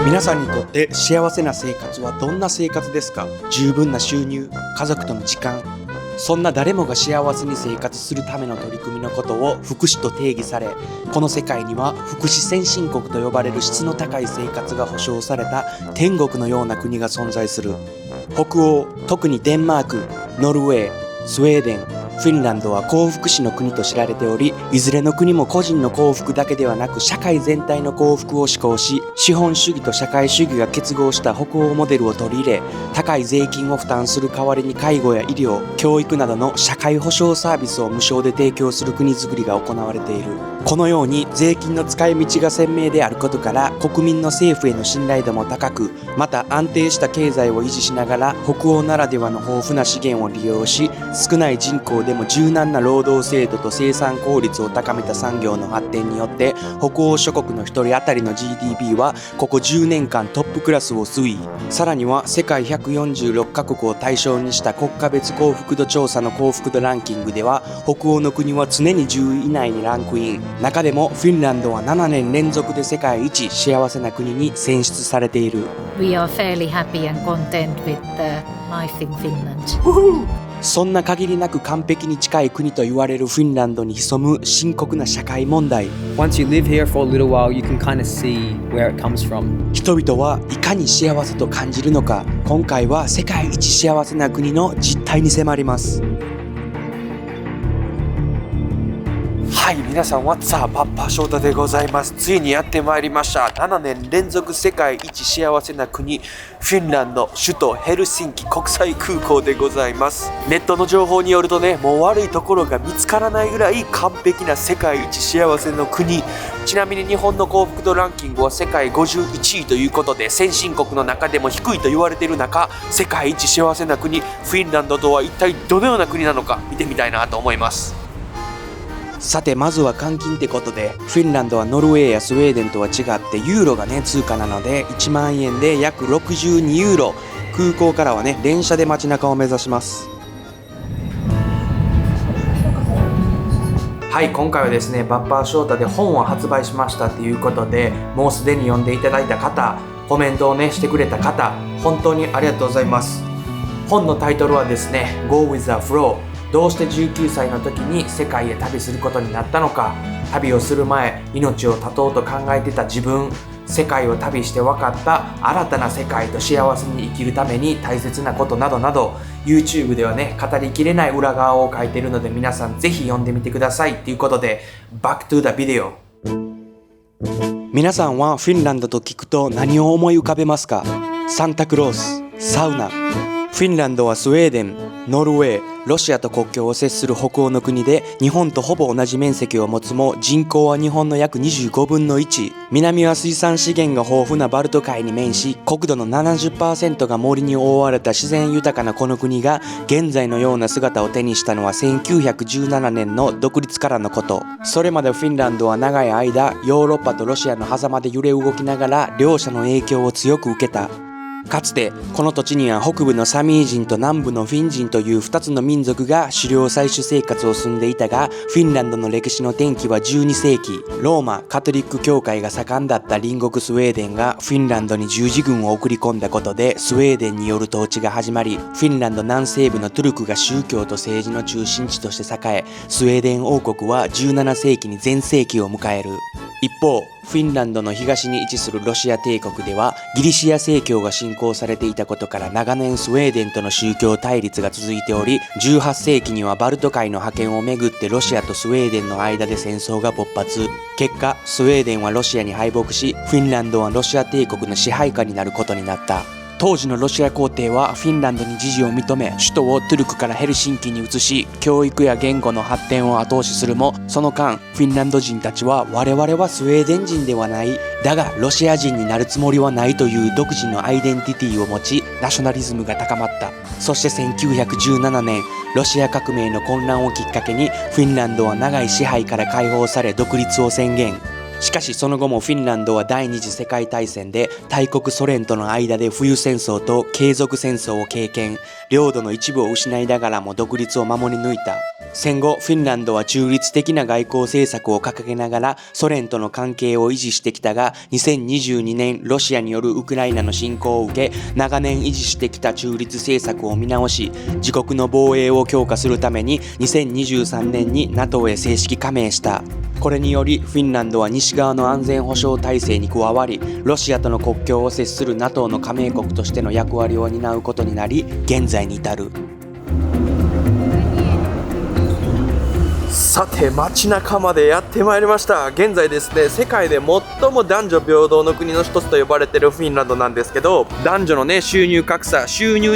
皆さんにとって幸せな生活はどんな生活ですか？十分な収入、家族との時間。そんな誰もが幸せに生活するための取り組みのことを福祉と定義され、この世界には福祉先進国と呼ばれる質の高い生活が保障された天国のような国が存在する。北欧、特にデンマーク、ノルウェー、スウェーデン、フィンランドは幸福史の国と知られており、いずれの国も個人の幸福だけではなく社会全体の幸福を志向し、資本主義と社会主義が結合した北欧モデルを取り入れ、高い税金を負担する代わりに介護や医療、教育などの社会保障サービスを無償で提供する国づくりが行われている。このように税金の使い道が鮮明であることから、国民の政府への信頼度も高く、また安定した経済を維持しながら北欧ならではの豊富な資源を利用し、少ない人口でも柔軟な労働制度と生産効率を高めた産業の発展によって、北欧諸国の一人当たりの GDP はここ10年間トップクラスを推移。さらには世界146カ国を対象にした国家別幸福度調査の幸福度ランキングでは、北欧の国は常に10位以内にランクイン。中でもフィンランドは7年連続で世界一幸せな国に選出されている。 We are fairly happy and content with life in Finland. そんな限りなく完璧に近い国と言われるフィンランドに潜む深刻な社会問題。 Once you live here for a little while, you can kind of see where it comes from. 人々はいかに幸せと感じるのか。今回は世界一幸せな国の実態に迫ります。はい、皆さん、What's up? パッパ翔太でございます。ついにやってまいりました。7年連続世界一幸せな国、フィンランド首都ヘルシンキ国際空港でございます。ネットの情報によるとね、もう悪いところが見つからないぐらい完璧な世界一幸せの国。ちなみに日本の幸福度ランキングは世界51位ということで、先進国の中でも低いと言われている中、世界一幸せな国フィンランドとは一体どのような国なのか見てみたいなと思います。さて、まずは換金ってことで、フィンランドはノルウェーやスウェーデンとは違ってユーロがね通貨なので、1万円で約62ユーロ。空港からはね電車で街中を目指します。はい、今回はですね、バッパー翔太で本を発売しましたっていうことで、もうすでに読んでいただいた方、コメントをねしてくれた方、本当にありがとうございます。本のタイトルはですね、 Go with the flow。どうして19歳の時に世界へ旅することになったのか、旅をする前命を絶とうと考えてた自分、世界を旅して分かった新たな世界と幸せに生きるために大切なことなどなど、 YouTube ではね語りきれない裏側を書いているので、皆さんぜひ読んでみてくださいということで、 Back to the video。 皆さんはフィンランドと聞くと何を思い浮かべますか？サンタクロース、サウナ。フィンランドはスウェーデン、ノルウェー、ロシアと国境を接する北欧の国で、日本とほぼ同じ面積を持つも人口は日本の約25分の1。南は水産資源が豊富なバルト海に面し、国土の 70% が森に覆われた自然豊かなこの国が現在のような姿を手にしたのは1917年の独立からのこと。それまでフィンランドは長い間ヨーロッパとロシアの狭間で揺れ動きながら両者の影響を強く受けた。かつてこの土地には北部のサミー人と南部のフィン人という2つの民族が狩猟採取生活を住んでいたが、フィンランドの歴史の転機は12世紀、ローマカトリック教会が盛んだった隣国スウェーデンがフィンランドに十字軍を送り込んだことで、スウェーデンによる統治が始まり、フィンランド南西部のトゥルクが宗教と政治の中心地として栄え、スウェーデン王国は17世紀に全盛期を迎える。一方、フィンランドの東に位置するロシア帝国ではギリシア正教が信仰されていたことから、長年スウェーデンとの宗教対立が続いており、18世紀にはバルト海の覇権をめぐってロシアとスウェーデンの間で戦争が勃発。結果、スウェーデンはロシアに敗北し、フィンランドはロシア帝国の支配下になることになった。当時のロシア皇帝はフィンランドに自治を認め、首都をトゥルクからヘルシンキに移し、教育や言語の発展を後押しするも、その間フィンランド人たちは、我々はスウェーデン人ではない、だがロシア人になるつもりはないという独自のアイデンティティを持ち、ナショナリズムが高まった。そして1917年、ロシア革命の混乱をきっかけにフィンランドは長い支配から解放され独立を宣言。しかしその後もフィンランドは第二次世界大戦で大国ソ連との間で冬戦争と継続戦争を経験、領土の一部を失いながらも独立を守り抜いた。戦後、フィンランドは中立的な外交政策を掲げながらソ連との関係を維持してきたが、2022年ロシアによるウクライナの侵攻を受け、長年維持してきた中立政策を見直し、自国の防衛を強化するために2023年に NATO へ正式加盟した。これによりフィンランドは西側の安全保障体制に加わり、ロシアとの国境を接する NATO の加盟国としての役割を担うことになり、現在に至る。さて街中までやってまいりました。現在ですね、世界で最も男女平等の国の一つと呼ばれているフィンランドなんですけど、男女のね収入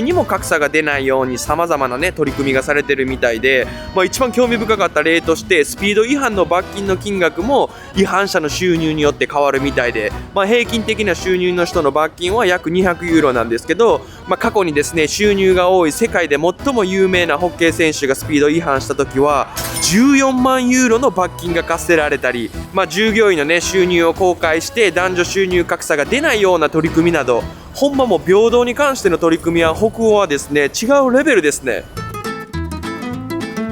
にも格差が出ないように様々なね取り組みがされてるみたいで、一番興味深かった例としてスピード違反の罰金の金額も違反者の収入によって変わるみたいで、平均的な収入の人の罰金は約200ユーロなんですけど、過去にですね収入が多い世界で最も有名なホッケー選手がスピード違反した時は14万ユーロの罰金が課せられたり、従業員のね収入を公開して男女収入格差が出ないような取り組みなど、ほんまもう平等に関しての取り組みは北欧はですね違うレベルですね。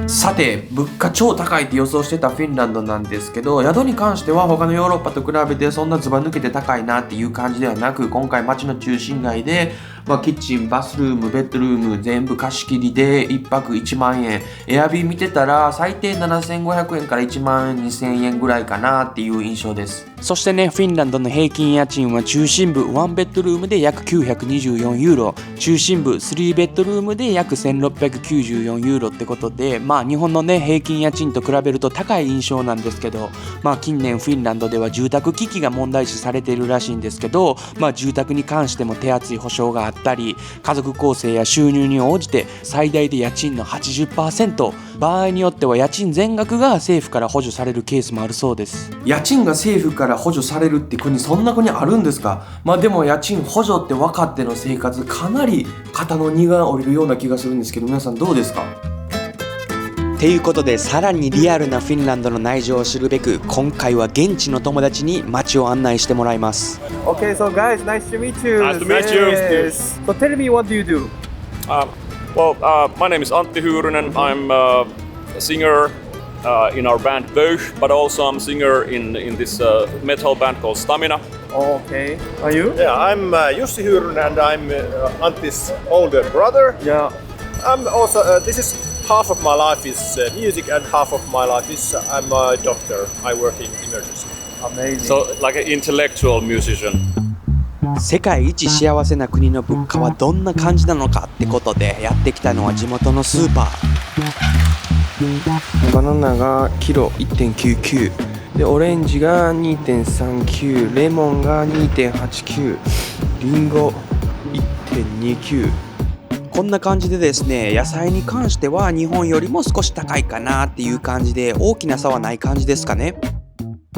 さて物価超高いって予想してたフィンランドなんですけど、宿に関しては他のヨーロッパと比べてそんなズバ抜けて高いなっていう感じではなく、今回街の中心街で、キッチン、バスルーム、ベッドルーム全部貸し切りで1泊1万円、エアビー見てたら最低7500円から1万2000円ぐらいかなっていう印象です。そしてね、フィンランドの平均家賃は中心部1ベッドルームで約924ユーロ、中心部3ベッドルームで約1694ユーロってことで、日本のね平均家賃と比べると高い印象なんですけど、近年フィンランドでは住宅危機が問題視されているらしいんですけど、住宅に関しても手厚い保証があったり、家族構成や収入に応じて最大で家賃の 80%、 場合によっては家賃全額が政府から補助されるケースもあるそうです。家賃が政府から補助されるって国、そんな国あるんですか？でも家賃補助って分かっての生活、かなり肩の荷が下りるような気がするんですけど、皆さんどうですか？ということで、さらにリアルなフィンランドの内情を知るべく、今回は現地の友達に街を案内してもらいます。 Okay, so guys, nice to meet you. Nice to meet you. Yes. So tell me, what do you do? My name is Antti Hyyrynen. I'm a singer in our band Bösch, but also I'm a singer in this metal band called Stamina. Okay. Are you? Yeah, I'm Jussi Hyyrynen and I'm Antti's older brother. Yeah. I'm also, this is half of my life is music and half of my life is I'm a doctor. I work in emergency. Amazing. So like an intellectual musician. 世界一幸せな国の物価はどんな感じなのかってことで、やってきたのは地元のスーパー。バナナがキロ 1.99 で、オレンジが 2.39、 レモンが 2.89、 リンゴ 1.29。 こんな感じでですね、野菜に関しては日本よりも少し高いかなっていう感じで、大きな差はない感じですかね。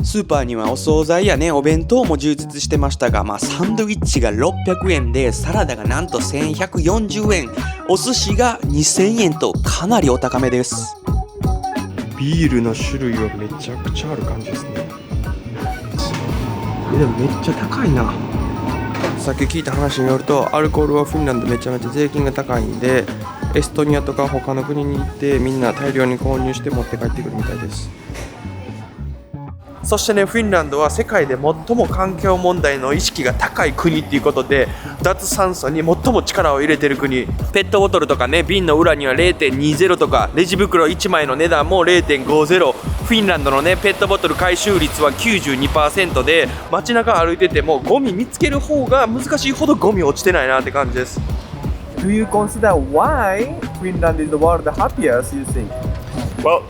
スーパーにはお惣菜やね、お弁当も充実してましたが、サンドイッチが600円で、サラダがなんと1140円、お寿司が2000円とかなりお高めです。ビールの種類はめちゃくちゃある感じですね。でもめっちゃ高いな。さっき聞いた話によると、アルコールはフィンランドめちゃめちゃ税金が高いんで、エストニアとか他の国に行ってみんな大量に購入して持って帰ってくるみたいです。そしてね、フィンランドは世界で最も環境問題の意識が高い国っていうことで、脱炭素に最も力を入れてる国。ペットボトルとかね、瓶の裏には 0.20 とか、レジ袋1枚の値段も 0.50。 フィンランドのねペットボトル回収率は 92% で、街中歩いててもゴミ見つける方が難しいほどゴミ落ちてないなって感じです。 Do you consider why Finland is the world happiest, you think? Well,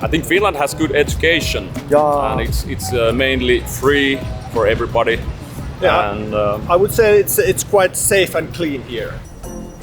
I think Finland has good education, Yeah. and it's mainly free for everybody. Yeah. And I would say it's quite safe and clean here.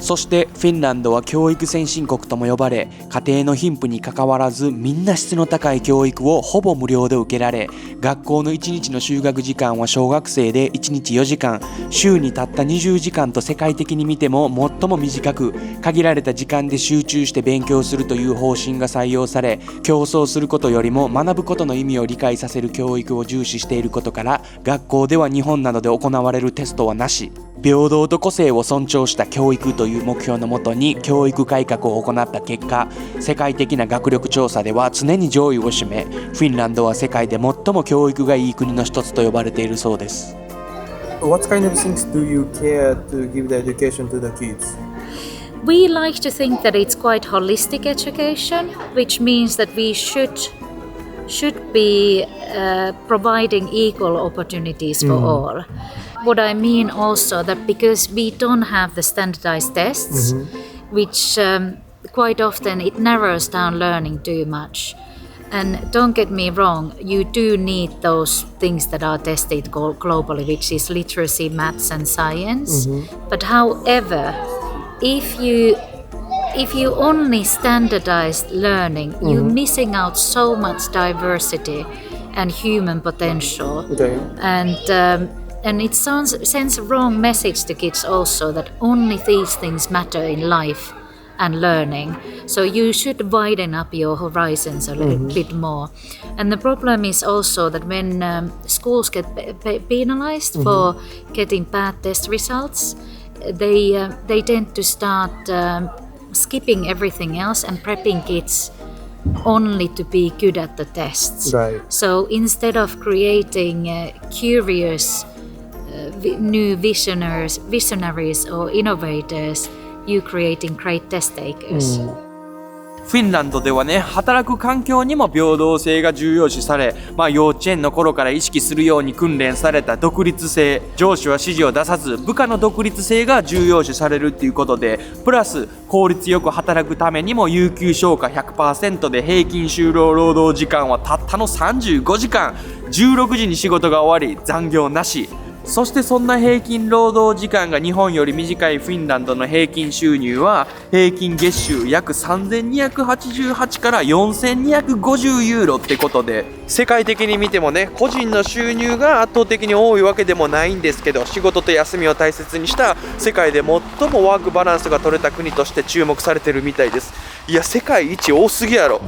そしてフィンランドは教育先進国とも呼ばれ、家庭の貧富にかかわらずみんな質の高い教育をほぼ無料で受けられ、学校の1日の就学時間は小学生で1日4時間、週にたった20時間と世界的に見ても最も短く、限られた時間で集中して勉強するという方針が採用され、競争することよりも学ぶことの意味を理解させる教育を重視していることから、学校では日本などで行われるテストはなし、平等と個性を尊重した教育という目標のもとに教育改革を行った結果、世界的な学力調査では常に上位を占め、フィンランドは世界で最も教育がいい国の一つと呼ばれているそうです。What kind of things do you care to give the education to the kids? We like to think that it's quite holistic education, which means that we should be providing equal opportunities for all. What I mean also that because we don't have the standardized tests, which quite often it narrows down learning too much. And don't get me wrong, you do need those things that are tested globally, which is literacy, maths and science. But however, if you only standardize learning, you're missing out so much diversity and human potential. Okay. And it sends a wrong message to kids also that only these things matter in life and learning. So you should widen up your horizons a little bit more. And the problem is also that when schools get penalized for getting bad test results, they tend to start skipping everything else and prepping kids only to be good at the tests. Right. So instead of creating curious new visionaries or innovators, you creating great test takers. フィンランドではね、働く環境にも平等性が重要視され、幼稚園の頃から意識するように訓練された独立性、上司は指示を出さず部下の独立性が重要視されるっていうことで、プラス効率よく働くためにも有給消化 100% で平均就労働時間はたったの35時間、16時に仕事が終わり残業なし。そしてそんな平均労働時間が日本より短いフィンランドの平均収入は平均月収約3288から4250ユーロってことで、世界的に見てもね、個人の収入が圧倒的に多いわけでもないんですけど、仕事と休みを大切にした世界で最もワークバランスが取れた国として注目されてるみたいです。いや、世界一多すぎやろ。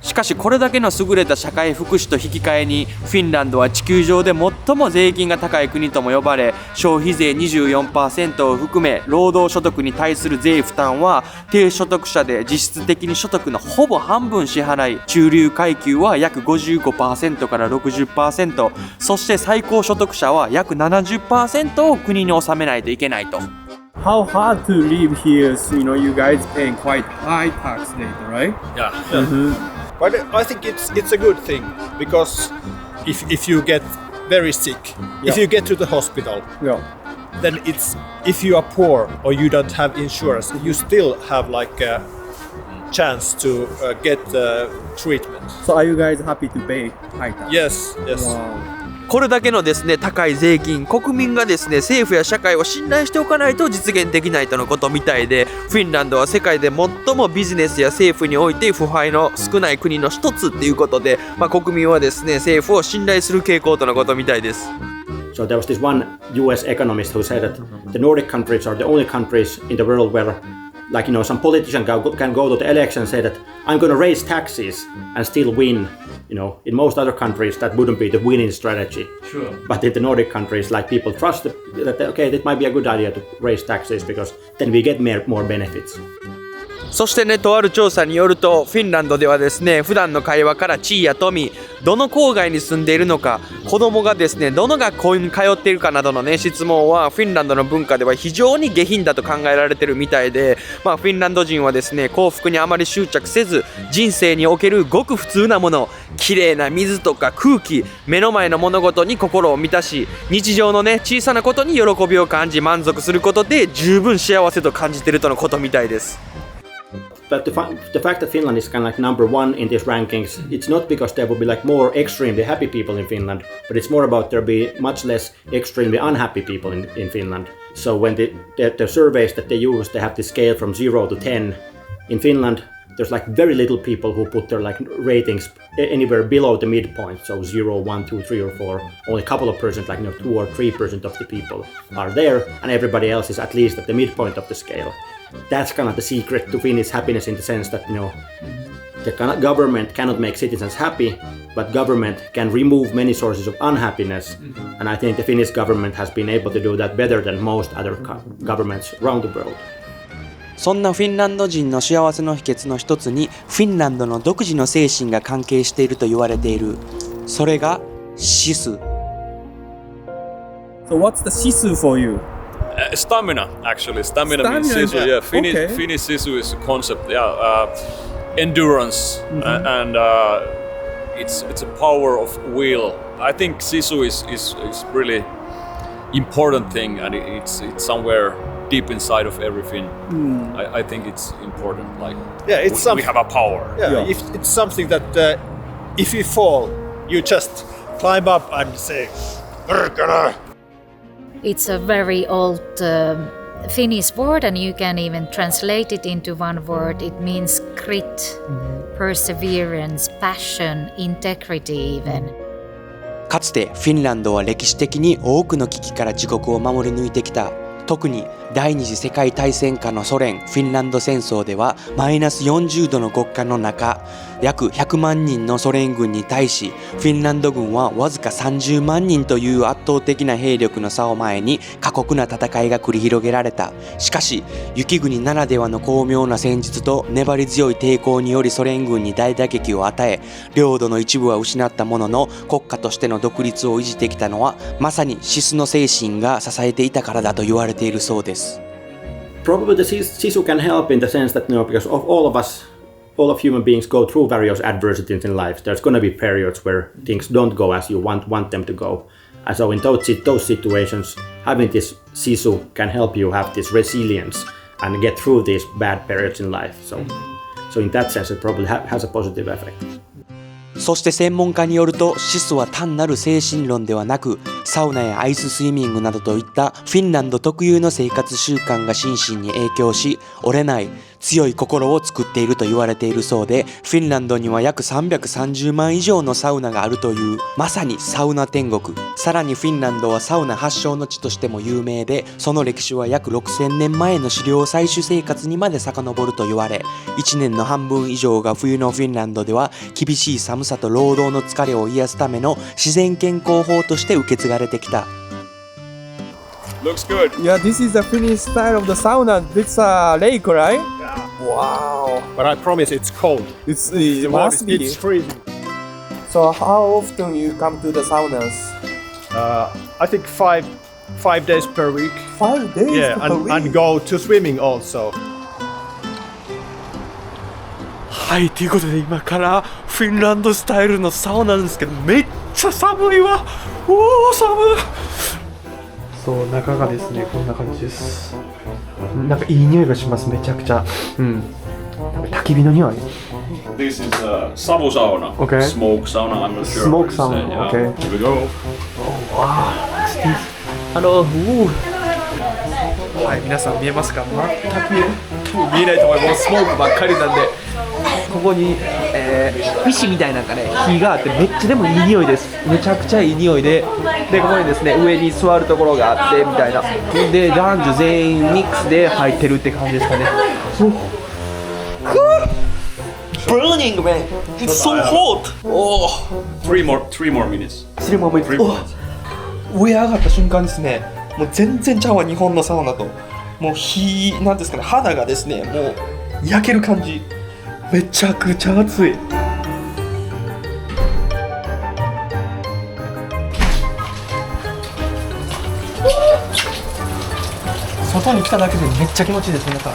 しかしこれだけの優れた社会福祉と引き換えに、フィンランドは地球上で最も税金が高い国とも呼ばれ、消費税 24% を含め労働所得に対する税負担は低所得者で実質的に所得のほぼ半分支払い、中流階級は約 55% から 60%、 そして最高所得者は約 70% を国に納めないといけないと。How hard to live here? So, you guys paying quite high tax rate, right? Yeah. But I think it's a good thing because if you get very sick, if you get to the hospital, then it's if you are poor or you don't have insurance, you still have like a chance to get treatment. So are you guys happy to pay high tax? Yes. Wow. これだけのですね、高い税金、国民がですね、政府や社会を信頼しておかないと実現できないとのことみたいで、フィンランドは世界で最もビジネスや政府において腐敗の少ない国の一つっていうことで、国民はですね、政府を信頼する傾向とのことみたいです。So there was this one US economist who said that the Nordic countries are the only countries in the world where, like, some politician can go to the election and say that I'm going to raise taxes and still win. In most other countries that wouldn't be the winning strategy. Sure. But in the Nordic countries, like, people trust that okay, that might be a good idea to raise taxes because then we get more benefits. そしてね、とある調査によると、フィンランドではですね、普段の会話から地位や富、どの郊外に住んでいるのか、子供がですね、どの学校に通っているかなどのね、質問はフィンランドの文化では非常に下品だと考えられているみたいで、フィンランド人はですね、幸福にあまり執着せず、人生におけるごく普通なもの、綺麗な水とか空気、目の前の物事に心を満たし、日常のね、小さなことに喜びを感じ満足することで十分幸せと感じているとのことみたいです。but the fact that Finland is kind of like number one in these rankings, it's not because there will be like more extremely happy people in Finland, but it's more about there be much less extremely unhappy people in Finland. So when the surveys that they use, they have the scale from 0 to 10. In Finland, there's like very little people who put their like ratings anywhere below the midpoint. So 0, 1, 2, 3 or 4. Only a couple of percent, like 2 or 3% of the people are there, and everybody else is at least at the midpoint of the scale. That's kind of the secret to Finnish happiness, in the sense that the government cannot make citizens happy, but government can remove many sources of unhappiness. And I think the Finnish government has been able to do that better than most other governments around the world. そんなフィンランド人の幸せの秘訣の一つにフィンランドの独自の精神が関係していると言われている。それがシス。So what's the sisu for you? Stamina, actually. Stamina means sisu. Yeah, Finnish sisu is a concept. Yeah, endurance and it's a power of will. I think sisu is really important thing, and it's somewhere deep inside of everything. I think it's important. Like we have a power. Yeah, if it's something that if you fall, you just climb up and say, "Perkele." It's a very old Finnish word, and you can even translate it into one word. It means grit, perseverance, passion, integrity even. かつてフィンランドは歴史的に多くの危機から自国を守り抜いてきた。特に第二次世界大戦下のソ連・フィンランド戦争ではマイナス40度の極寒の中、約100万人のソ連軍に対しフィンランド軍はわずか30万人という圧倒的な兵力の差を前に過酷な戦いが繰り広げられた。しかし雪国ならではの巧妙な戦術と粘り強い抵抗によりソ連軍に大打撃を与え、領土の一部は失ったものの国家としての独立を維持できたのはまさにシスの精神が支えていたからだと言われているそうです。Probably the sisu can help in the sense that, because of all of human beings go through various adversities in life. There's going to be periods where things don't go as you want them to go. And so in those situations, having this sisu can help you have this resilience and get through these bad periods in life. So in that sense, it probably has a positive effect. そして専門家によるとシスは単なる精神論ではなくサウナやアイススイミングなどといったフィンランド特有の生活習慣が心身に影響し折れない強い心を作っていると言われているそうで、フィンランドには約330万以上のサウナがあるというまさにサウナ天国。さらにフィンランドはサウナ発祥の地としても有名で、その歴史は約6000年前の狩猟採取生活にまで遡ると言われ、1年の半分以上が冬のフィンランドでは厳しい寒さと労働の疲れを癒すための自然健康法として受け継がれてきた。Looks good. Yeah, this is the Finnish style of the sauna. It's a lake, right? Yeah. Wow. But I promise it's cold. It must be. It's freezing. So how often you come to the saunas? I think five days per week. 5 days Yeah, per week? and go to swimming also. はい、ということで今からフィンランドスタイルのサウナなんですけど、めっちゃ寒いわ。おー、寒い。そう、中がですね、こんな感じです。なんかいい匂いがします、めちゃくちゃ。なんか焚き火の匂い。This is savu sauna. Okay. Smoke sauna. I'm not sure. Smoke what you say, sauna, yeah. okay. Here we go. はい、皆さん見えますか？全く見えないと思います。もうスモークばっかりなんで、ここに、石みたいなんかね、火があってめっちゃでもいい匂いです。めちゃくちゃいい匂いで、でここにですね上に座るところがあってみたいな。で男女全員ミックスで入ってるって感じですかね。Burning, man! It's so hot! Oh. Three more minutes. 3 more minutes. 上上がった瞬間ですね、もう全然ちゃうわ、日本のサウナと。もう火なんですかね、肌がですね、もう焼ける感じ。めちゃくちゃ暑い。外に来ただけでめっちゃ気持ちいいです、皆さん。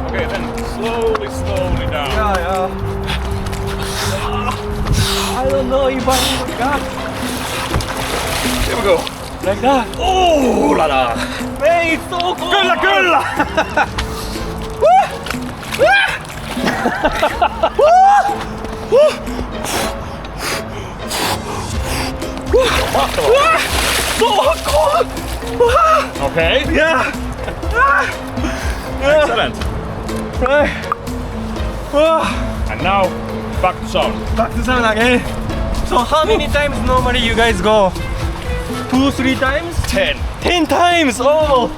Okay, then slowly down. Yeah. know if I got. Here we go. Like that. Oh la la. Man, it's so cold. Kyllä, kyllä. So cold. Okay. Yeah. Excellent. Right. And now back to sauna. Back to sauna again. So how many times normally you guys go? 2, 3 times? 10. 10 times! Oh!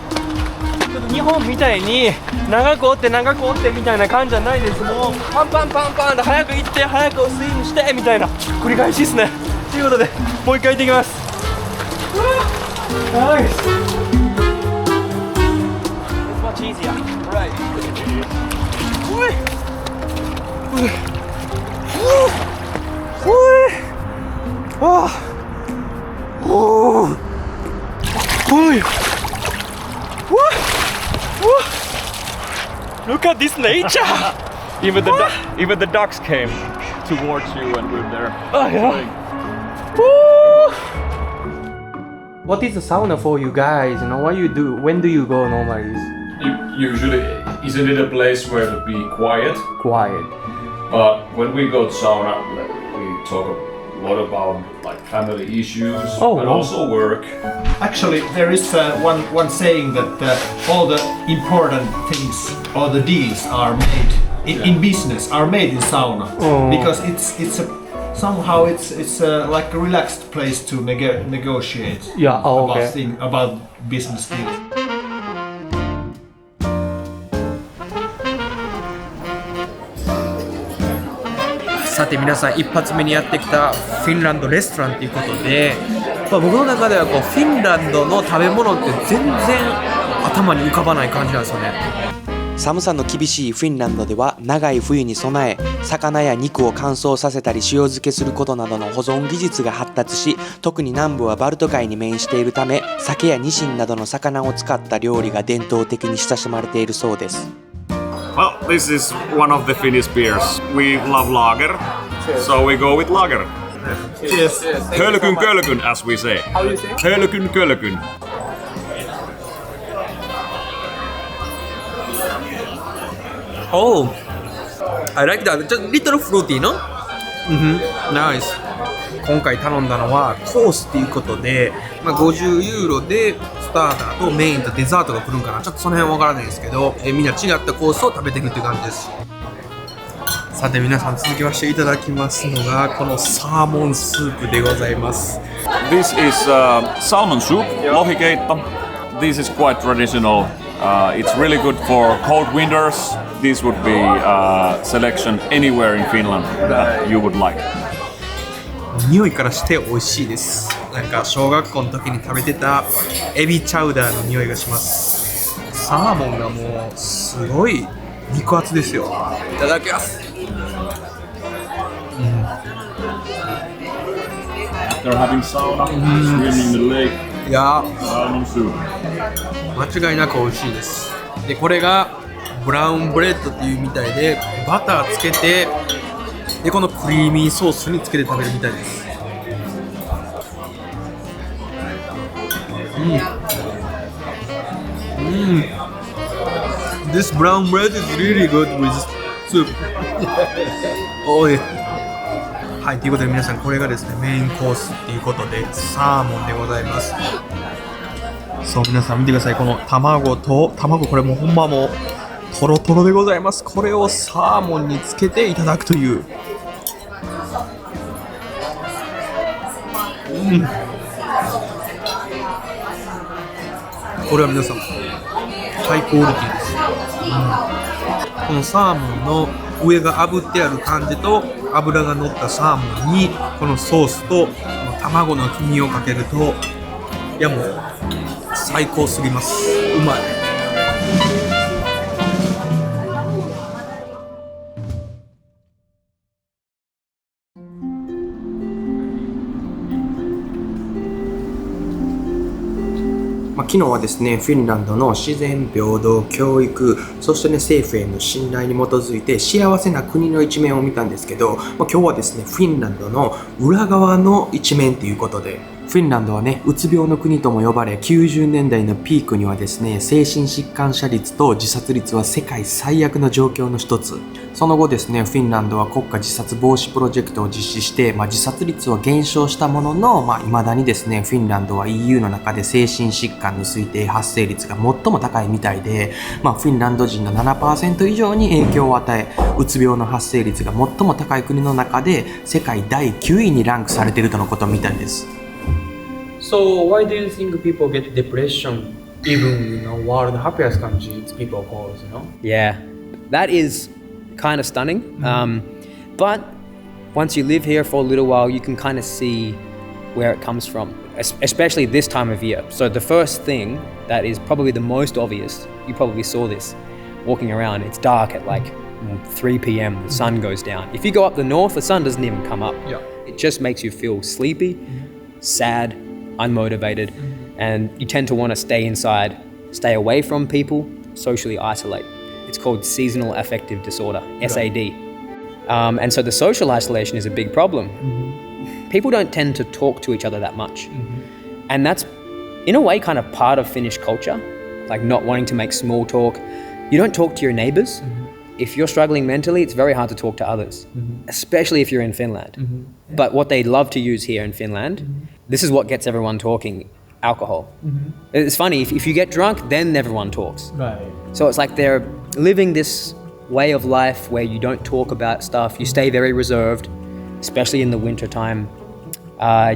ちょっと日本みたいに長く折って長く折ってみたいな感じじゃないです。もうパンパンパンパンで早く行って早くスイムしてみたいな繰り返しですね。ということでもう一回行ってきます。ナイス。It's much easier. Right. おい。Look at this nature! Even the ducks came towards you and we're there. Oh yeah. What is the sauna for you guys? You know what you do? When do you go normally? Usually, isn't it a place where to be quiet? Quiet. But when we go to sauna, we talk a lot about like family issues and also work. Actually, there is one saying that all the important things, all the deals are made in business are made in sauna because it's somehow it's like a relaxed place to negotiate about business deals. さて皆さん一発目にやってきたフィンランドレストランということで、僕の中ではこうフィンランドの食べ物って全然頭に浮かばない感じなんですよね。寒さの厳しいフィンランドでは長い冬に備え、魚や肉を乾燥させたり塩漬けすることなどの保存技術が発達し、特に南部はバルト海に面しているため、鮭やニシンなどの魚を使った料理が伝統的に親しまれているそうです。Well, this is one of the Finnish beers. We love lager, so we go with lager. Cheers. Hölkyn kölkyn, as we say. How do you say? Hölkyn kölkyn. Oh, I like that. Just little fruity, no? Nice. 今回頼んだのはコースっていうことで、50ユーロでスターターとメインとデザートが来るんかな。ちょっとその辺わからないですけど、みんな違ったコースを食べていくっていう感じです。さて皆さん続きましていただきますのがこのサーモンスープでございます。This is salmon soup, lohikeitto. This is quite traditional. It's really good for cold winters. This would be selection anywhere in Finland that you would like. 匂いからして美味しいです。なんか小学校の時に食べてたエビチャウダーの匂いがします。サーモンがもうすごい肉厚ですよ。いただきます。They're having sauna, swimming in the lake. いや Salmon soup. 間違いなく美味しいです。でこれがブラウンブレッドっていうみたいでバターつけてでこのクリーミーソースにつけて食べるみたいです。This brown bread is really good with soup. おい。はい、ということで皆さんこれがですねメインコースっていうことでサーモンでございます。そう皆さん見てください。この卵これもうほんまもうトロトロでございます。これをサーモンにつけていただくという。これは皆さんハイクオリティです。このサーモンの上が炙ってある感じと脂が乗ったサーモンにこのソースとこの卵の黄身をかけるといやもう最高すぎます。うまい。昨日はですね、フィンランドの自然、平等、教育、そしてね、政府への信頼に基づいて幸せな国の一面を見たんですけど、今日はですね、フィンランドの裏側の一面ということで、フィンランドはね、うつ病の国とも呼ばれ、90年代のピークにはですね、精神疾患者率と自殺率は世界最悪の状況の一つ。その後ですね、フィンランドは国家自殺防止プロジェクトを実施して、自殺率は減少したものの、未だにですね、フィンランドは EU の中で精神疾患の推定発生率が最も高いみたいで、フィンランド人の 7% 以上に影響を与え、うつ病の発生率が最も高い国の中で、世界第9位にランクされているとのことみたいです。So why do you think people get depression even world happiest countries people calls, Yeah, that is kind of stunning. But once you live here for a little while, you can kind of see where it comes from, especially this time of year. So the first thing that is probably the most obvious, you probably saw this walking around, it's dark at like 3 p.m, the sun goes down. If you go up the north, the sun doesn't even come up. Yeah. It just makes you feel sleepy, sad, unmotivated, and you tend to want to stay inside, stay away from people, socially isolate. It's called seasonal affective disorder, SAD. And so the social isolation is a big problem. People don't tend to talk to each other that much. And that's, in a way, kind of part of Finnish culture, like not wanting to make small talk. You don't talk to your neighbors. If you're struggling mentally, it's very hard to talk to others, especially if you're in Finland. But what they love to use here in Finland, this is what gets everyone talking, alcohol. It's funny, if you get drunk, then everyone talks. Right. So it's like they're living this way of life where you don't talk about stuff, you stay very reserved, especially in the winter time.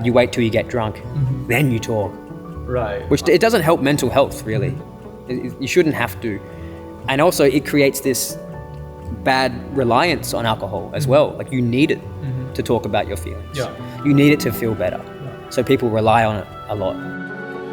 You wait till you get drunk, then you talk. Right. Which it doesn't help mental health, really. You shouldn't have to. And also it creates this bad reliance on alcohol as well. Like you need it to talk about your feelings. Yeah. You need it to feel better. So people rely on it a lot.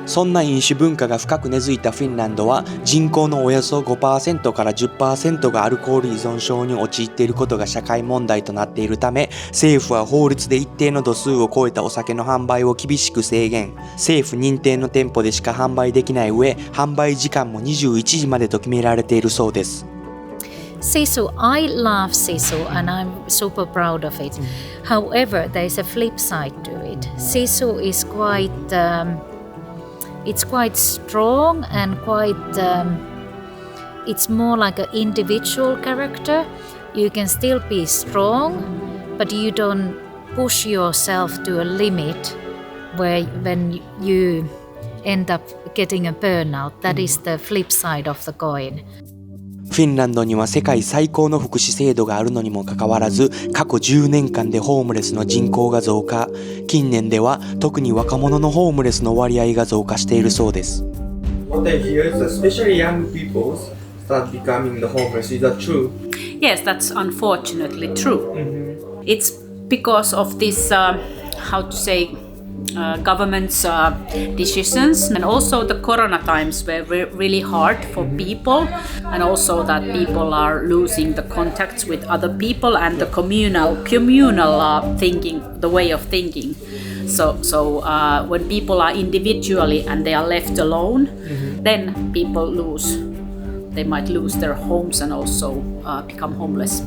そんな飲酒文化が深く根付いたフィンランドは人口のおよそ 5% から 10% がアルコール依存症に陥っていることが社会問題となっているため、政府は法律で一定の度数を超えたお酒の販売を厳しく制限。政府認定の店舗でしか販売できない上、販売時間も21時までと決められているそうです。Sisu, I love Sisu and I'm super proud of it. However, there's a flip side to it. Sisu is quite, it's quite strong and quite, it's more like an individual character. You can still be strong, but you don't push yourself to a limit where when you end up getting a burnout. That is the flip side of the coin. フィンランドには世界最高の福祉制度があるのにもかかわらず、過去10年間でホームレスの人口が増加。近年では特に若者のホームレスの割合が増加しているそうです。What I hear is especially young people start becoming the homeless. Is that true? Yes, that's unfortunately true. It's because of this, how to say, government's decisions, and also the corona times were really hard for people, and also that people are losing the contacts with other people and the communal thinking, the way of thinking. So when people are individually and they are left alone, then people they might lose their homes and also become homeless.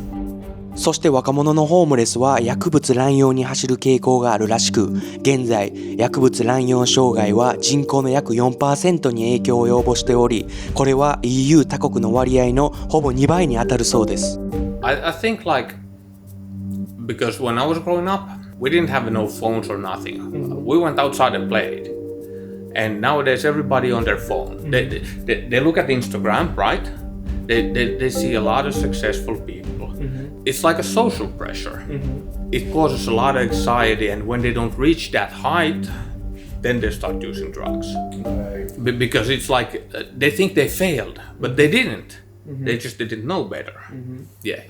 そして若者のホームレスは薬物乱用に走る傾向があるらしく、現在薬物乱用障害は人口の約 4% に影響を及ぼしており、これは EU 他国の割合のほぼ2倍に当たるそうです。I think like, because when I was growing up, we didn't have no phones or nothing. We went outside and played. And nowadays everybody on their phone. They look at Instagram, right? They see a lot of successful people. It's like a social pressure. It causes a lot of anxiety, and when they don't reach that height, then they start using drugs. Because it's like they think they failed, but they didn't. They just didn't know better. Yeah.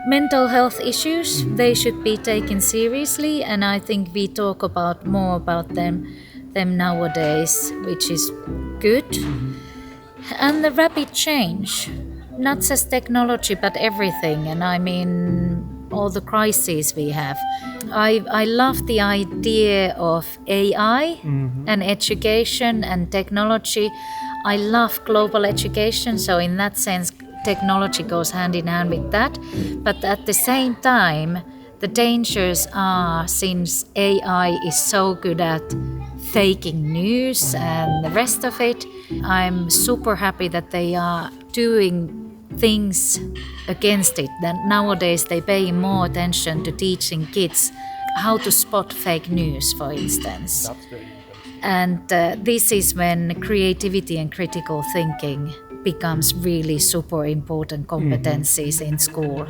Mental health issues, they should be taken seriously, and I think we talk more about them nowadays, which is good. And the rapid change, not just technology but everything, and I mean all the crises we have. I love the idea of AI and education and technology. I love global education, so in that sense, technology goes hand in hand with that. But at the same time, the dangers are, since AI is so good at faking news and the rest of it, I'm super happy that they are doing things against it. That nowadays they pay more attention to teaching kids how to spot fake news, for instance. That's very important. And this is when creativity and critical thinking becomes really super important competencies in school.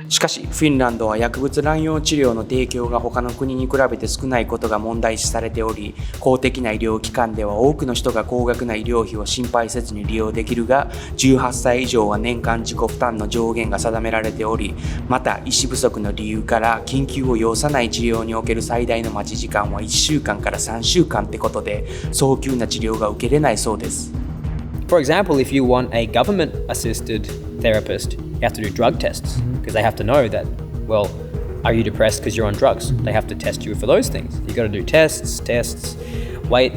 しかしフィンランドは薬物乱用治療の提供が他の国に比べて少ないことが問題視されており、公的な医療機関では多くの人が高額な医療費を心配せずに利用できるが、18歳以上は年間自己負担の上限が定められており、また医師不足の理由から緊急を要さない治療における最大の待ち時間は1週間から3週間ってことで、早急な治療が受けれないそうです。For example, if you want a government-assisted therapist, you have to do drug tests because they have to know that, well, are you depressed because you're on drugs? They have to test you for those things. You got to do tests, wait,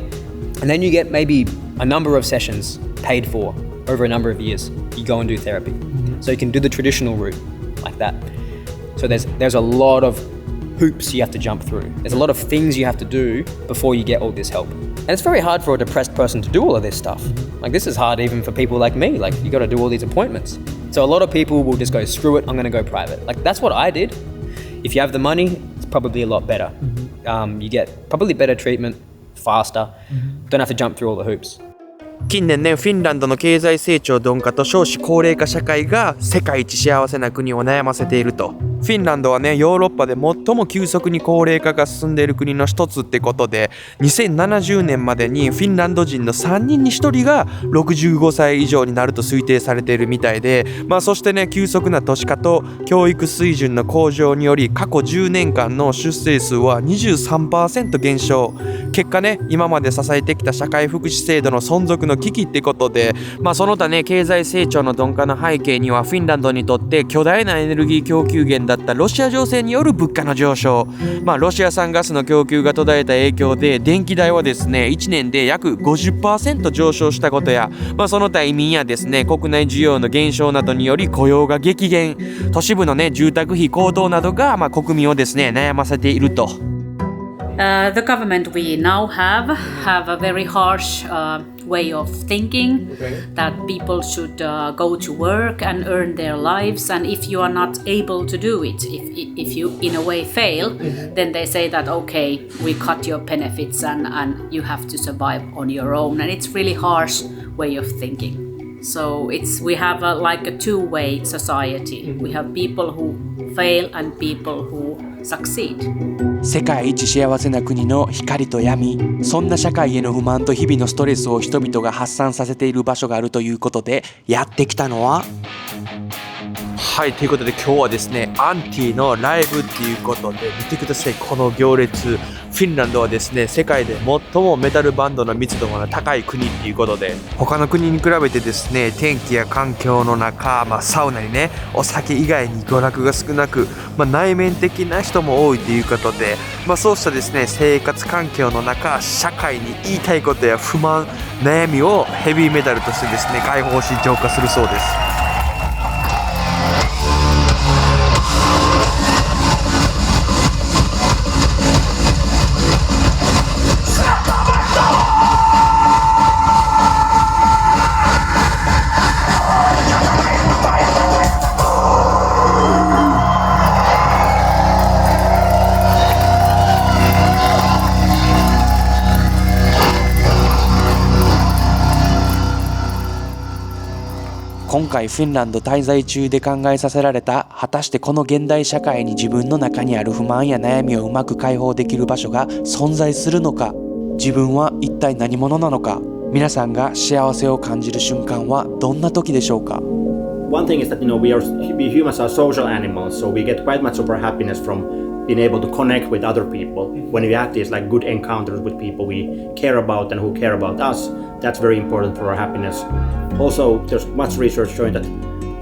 and then you get maybe a number of sessions paid for over a number of years. You go and do therapy. So you can do the traditional route like that. So there's a lot of hoops you have to jump through. There's a lot of things you have to do before you get all this help. And it's very hard for a depressed person to do all of this stuff. Like this is hard even for people like me. Like you got to do all these appointments. So a lot of people will just go, screw it, I'm going to go private. Like that's what I did. If you have the money, it's probably a lot better. You get probably better treatment, faster. Don't have to jump through all the hoops. 近年ね、フィンランドの経済成長鈍化と少子高齢化社会が世界一幸せな国を悩ませていると。フィンランドはね、ヨーロッパで最も急速に高齢化が進んでいる国の一つってことで、2070年までにフィンランド人の3人に1人が65歳以上になると推定されているみたいで、そしてね、急速な都市化と教育水準の向上により過去10年間の出生数は 23% 減少。結果ね、今まで支えてきた社会福祉制度の存続の危機ってことで、その他ね、経済成長の鈍化の背景にはフィンランドにとって巨大なエネルギー供給源だったロシア情勢による物価の上昇、ロシア産ガスの供給が途絶えた影響で電気代はですね、1年で約 50% 上昇したことや、その他移民やですね、国内需要の減少などにより雇用が激減、都市部のね、住宅費高騰などが国民をですね、悩ませていると。The government we now have a very harsh way of thinking that people should go to work and earn their lives, and if you are not able to do it, if you in a way fail, then they say that okay, we cut your benefits and you have to survive on your own, and it's really harsh way of thinking. So we have like a two-way society. We have people who fail and people who succeed. 世界一幸せな国の光と闇、そんな社会への不満と日々のストレスを人々が発散させている場所があるということで、やってきたのは、はい、ということで今日はですね、アンティのライブっていうことで、見てください、この行列。フィンランドはですね、世界で最もメタルバンドの密度が高い国っていうことで、他の国に比べてですね、天気や環境の中、サウナにね、お酒以外に娯楽が少なく、内面的な人も多いということで、そうしたですね、生活環境の中、社会に言いたいことや不満、悩みをヘビーメタルとしてですね、解放し浄化するそうです。今回フィンランド滞在中で考えさせられた、果たしてこの現代社会に自分の中にある不満や悩みをうまく解放できる場所が存在するのか、自分は一体何者なのか、皆さんが幸せを感じる瞬間はどんな時でしょうか。 One thing is that we humans are social animals, so we get quite much of our happiness from being able to connect with other people. When we have these like good encounters with people we care about and who care about us, that's very important for our happiness. Also, there's much research showing that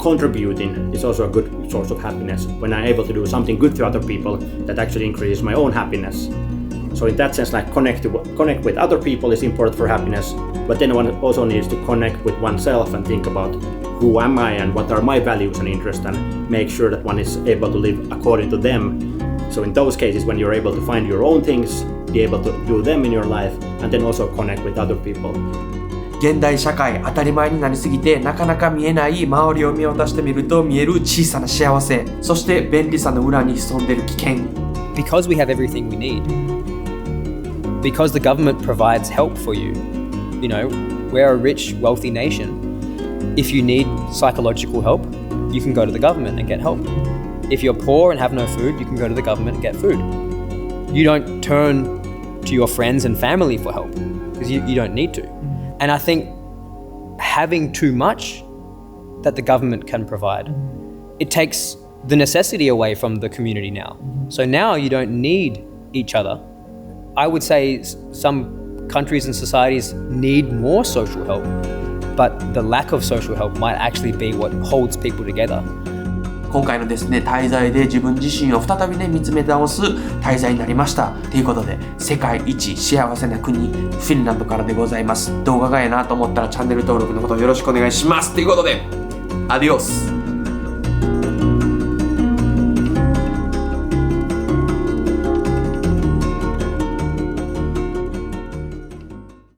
contributing is also a good source of happiness. When I'm able to do something good to other people, that actually increases my own happiness. So in that sense, like connect with other people is important for happiness, but then one also needs to connect with oneself and think about who am I and what are my values and interests, and make sure that one is able to live according to them. So in those cases, when you're able to find your own things, be able to do them in your life, and then also connect with other people. 現代社会当たり前になりすぎてなかなか見えない周りを見渡してみると見える小さな幸せ、そして便利さの裏に潜んでいる危険。 Because we have everything we need. Because the government provides help for you. You know, we're a rich, wealthy nation. If you need psychological help, you can go to the government and get help. If you're poor and have no food, you can go to the government and get food. You don't turn to your friends and family for help because you don't need to. And I think having too much that the government can provide, it takes the necessity away from the community now. So now you don't need each other. I would say some countries and societies need more social help, but the lack of social help might actually be what holds people together. 今回のですね、滞在で自分自身を再びね、見つめ直す滞在になりました。ということで、世界一幸せな国、フィンランドからでございます。動画がええなと思ったらチャンネル登録のほどよろしくお願いします。ということで、アディオス。